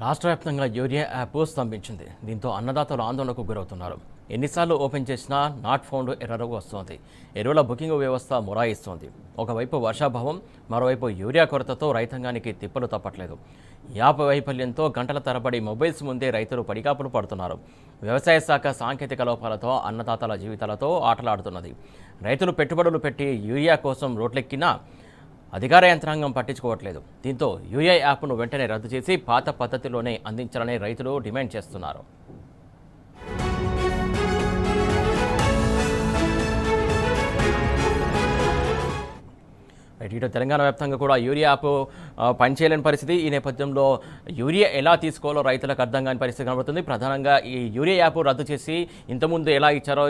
రాష్ట్ర వ్యాప్తంగా urea app స్తంభించింది. దీంతో అన్నదాతలు ఆందోళనకు గురవుతున్నారు. ఎన్నిసార్లు ఓపెన్ చేసినా నాట్ ఫౌండ్ ఎర్రర్ వస్తోంది. ఎరువుల బుకింగ్ వ్యవస్థ మొరాయిస్తోంది. ఒకవైపు వర్షాభావం, మరోవైపు యూరియా కొరతతో రైతాంగానికి తిప్పలు తప్పట్లేదు. యాప్ వైఫల్యంతో గంటల తరబడి మొబైల్స్ ముందే రైతులు పడిగాపులు పడుతున్నారు. వ్యవసాయ శాఖ సాంకేతిక లోపాలతో అన్నదాతల జీవితాలతో ఆటలాడుతున్నది. రైతులు పెట్టుబడులు పెట్టి యూరియా కోసం రోడ్లెక్కినా అధికార యంత్రాంగం పట్టించుకోవట్లేదు. దీంతో యూరియా యాప్ను వెంటనే రద్దు చేసి పాత పద్ధతిలోనే అందించాలని రైతులు డిమాండ్ చేస్తున్నారు. ఇటు తెలంగాణ వ్యాప్తంగా కూడా యూరియా యాప్ పనిచేయలేని పరిస్థితి. ఈ నేపథ్యంలో యూరియా ఎలా తీసుకోవాలో రైతులకు అర్థం కాని పరిస్థితి కనబడుతుంది. ప్రధానంగా ఈ యూరియా యాప్ రద్దు చేసి ఇంతకుముందు ఎలా ఇచ్చారో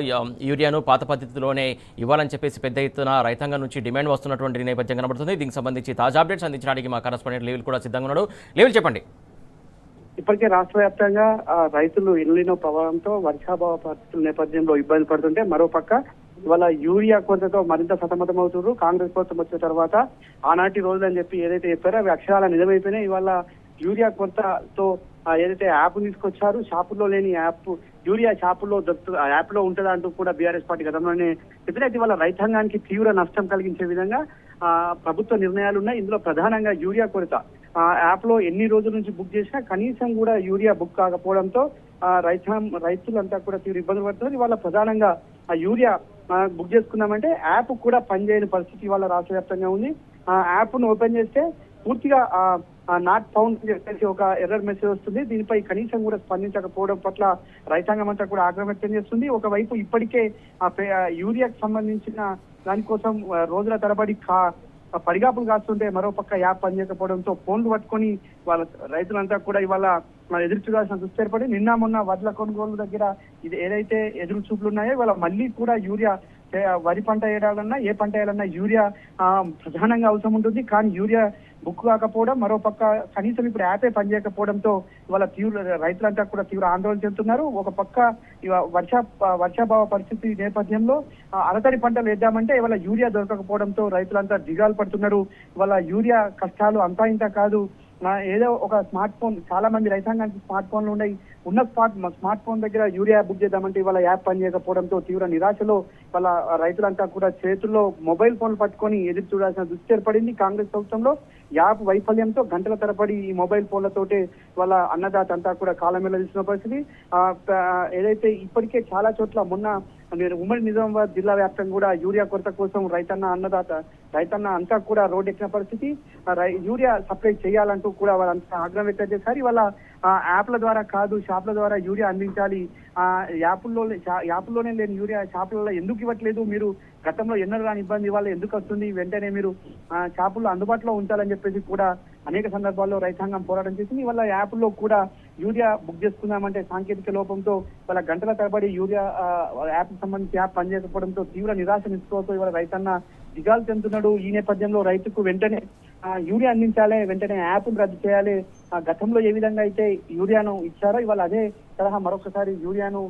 యూరియాను పాత పద్ధతిలోనే ఇవ్వాలని చెప్పేసి పెద్ద ఎత్తున రైతాంగం నుంచి డిమాండ్ వస్తున్నటువంటి నేపథ్యం కనబడుతుంది. దీనికి సంబంధించి తాజా అప్డేట్స్ అందించడానికి మా కరెస్పాండెంట్ లెవెల్ కూడా సిద్ధంగా ఉన్నాడు. లెవెల్ చెప్పండి. ఇప్పటికే రాష్ట్ర వ్యాప్తంగా రైతులు ఎల్నినో ప్రభావంతో వర్షాభావ పరిస్థితుల నేపథ్యంలో ఇబ్బంది పడుతుంటే, మరోపక్క ఇవాళ యూరియా కొరతతో మరింత సతమతం అవుతున్నారు. కాంగ్రెస్ ప్రభుత్వం వచ్చిన తర్వాత ఆనాటి రోజులు అని చెప్పి ఏదైతే చెప్పారో అవి అక్షరాల నిజమైపోయినాయి. ఇవాళ యూరియా కొరతతో ఏదైతే యాప్ తీసుకొచ్చారు, షాపుల్లో లేని యాప్ యూరియా షాపుల్లో యాప్ లో ఉంటుందా అంటూ కూడా బీఆర్ఎస్ పార్టీ గతంలోనే చెప్పినట్టు ఇవాళ రైతాంగానికి తీవ్ర నష్టం కలిగించే విధంగా ప్రభుత్వ నిర్ణయాలు ఉన్నాయి. ఇందులో ప్రధానంగా యూరియా కొరత. యాప్ లో ఎన్ని రోజుల నుంచి బుక్ చేసినా కనీసం కూడా యూరియా బుక్ కాకపోవడంతో రైతులంతా కూడా తీవ్ర ఇబ్బందులు పడుతున్నారు. ఇవాళ ప్రధానంగా ఆ యూరియా బుక్ చేసుకున్నామంటే యాప్ కూడా పనిచేయని పరిస్థితి ఇవాళ రాష్ట్ర వ్యాప్తంగా ఉంది. ఆ యాప్ ను ఓపెన్ చేస్తే పూర్తిగా నాట్ ఫౌండ్ చెప్పేసి ఒక ఎర్రర్ మెసేజ్ వస్తుంది. దీనిపై కనీసం కూడా స్పందించకపోవడం పట్ల రైతాంగం అంతా కూడా ఆగ్రహం వ్యక్తం చేస్తుంది. ఒకవైపు ఇప్పటికే యూరియాకు సంబంధించిన దానికోసం రోజుల తరబడి పడిగాపులు కాస్తుంటే, మరోపక్క యాప్ పనిచేయకపోవడంతో ఫోన్లు పట్టుకొని వాళ్ళ రైతులంతా కూడా ఇవాళ ఎదురు చూడాల్సిన దుస్థితి ఏర్పడి, నిన్న మొన్న వడ్ల కొనుగోలు దగ్గర ఇది ఏదైతే ఎదురు చూపులు ఉన్నాయో ఇవాళ మళ్ళీ కూడా యూరియా వరి పంట వేయాలన్నా ఏ పంట వేయాలన్నా యూరియా ప్రధానంగా అవసరం ఉంటుంది. కానీ యూరియా బుక్ కాకపోవడం, మరోపక్క కనీసం ఇప్పుడు యాపే పనిచేయకపోవడంతో ఇవాళ రైతులంతా కూడా తీవ్ర ఆందోళన చెందుతున్నారు. ఒక పక్క వర్షాభావ పరిస్థితి నేపథ్యంలో అరతడి పంటలు వేద్దామంటే ఇవాళ యూరియా దొరకకపోవడంతో రైతులంతా దిగాలు పడుతున్నారు. ఇవాళ యూరియా కష్టాలు అంతా ఇంత కాదు. ఏదో ఒక స్మార్ట్ ఫోన్, చాలా మంది రైతాంగానికి స్మార్ట్ ఫోన్లు ఉన్నాయి. ఉన్న స్మార్ట్ ఫోన్ దగ్గర యూరియా బుక్ చేద్దామంటే ఇవాళ యాప్ పనిచేయకపోవడంతో తీవ్ర నిరాశలో వాళ్ళ రైతులంతా కూడా చేతుల్లో మొబైల్ ఫోన్లు పట్టుకొని ఎదురు చూడాల్సిన దుస్థితి ఏర్పడింది. కాంగ్రెస్ ప్రభుత్వంలో యాప్ వైఫల్యంతో గంటల తరబడి ఈ మొబైల్ ఫోన్లతోటే వాళ్ళ అన్నదాత అంతా కూడా కాలమేళ తీసిన పరిస్థితి. ఏదైతే ఇప్పటికే చాలా చోట్ల మొన్న ఉమ్మడి నిజామాబాద్ జిల్లా వ్యాప్తంగా కూడా యూరియా కొరత కోసం రైతన్న అంతా కూడా రోడ్డు ఎక్కిన పరిస్థితి. యూరియా సప్లై చేయాలంటూ కూడా వాళ్ళంతా ఆగ్రహం వ్యక్తం చేశారు. ఇవాళ యాప్ల ద్వారా కాదు, షాపుల ద్వారా యూరియా అందించాలి. యాప్లోనే లేని యూరియా షాపులలో ఎందుకు ఇవ్వట్లేదు, మీరు గతంలో ఎన్నడూ రాని ఇబ్బంది ఇవాళ ఎందుకు వస్తుంది, వెంటనే మీరు షాపుల్లో అందుబాటులో ఉంచాలని చెప్పేసి కూడా అనేక సందర్భాల్లో రైతాంగం పోరాటం చేసింది. ఇవాళ యాప్లో కూడా యూరియా బుక్ చేసుకుందామంటే సాంకేతిక లోపంతో వాళ్ళ గంటల తరబడి యూరియా యాప్ సంబంధించి యాప్ పనిచేయకపోవడంతో తీవ్ర నిరాశ నిస్పృహతో ఇవాళ రైతన్న దిగాలు చెందుతున్నాడు. ఈ నేపథ్యంలో రైతుకు వెంటనే యూరియా అందించాలి, వెంటనే యాప్ రద్దు చేయాలి. గతంలో ఏ విధంగా అయితే యూరియాను ఇచ్చారో ఇవాళ అదే తరహా మరొకసారి యూరియాను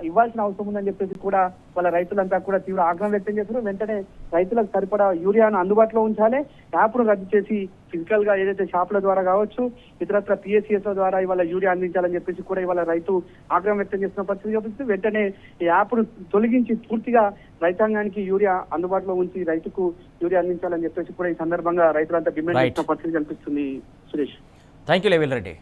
ఇవ్వాల్సిన అవసరం ఉందని చెప్పేసి కూడా వాళ్ళ రైతులంతా కూడా తీవ్ర ఆగ్రహం వ్యక్తం చేశారు. వెంటనే రైతులకు సరిపడా యూరియాను అందుబాటులో ఉంచాలి, యాప్ను రద్దు చేసి ఫిజికల్ గా ఏదైతే షాపుల ద్వారా కావచ్చు, ఇతరత్ర పిఎస్సిఎస్ ద్వారా ఇవాళ యూరియా అందించాలని చెప్పేసి కూడా ఇవాళ రైతు ఆగ్రహం వ్యక్తం చేస్తున్న పరిస్థితి చూపిస్తుంది. వెంటనే ఈ యాప్ను తొలగించి పూర్తిగా రైతాంగానికి యూరియా అందుబాటులో ఉంచి రైతుకు యూరియా అందించాలని చెప్పేసి కూడా ఈ సందర్భంగా రైతులంతా డిమాండ్ చేస్తున్న పరిస్థితి కనిపిస్తుంది. Suresh, thank you level Reddy.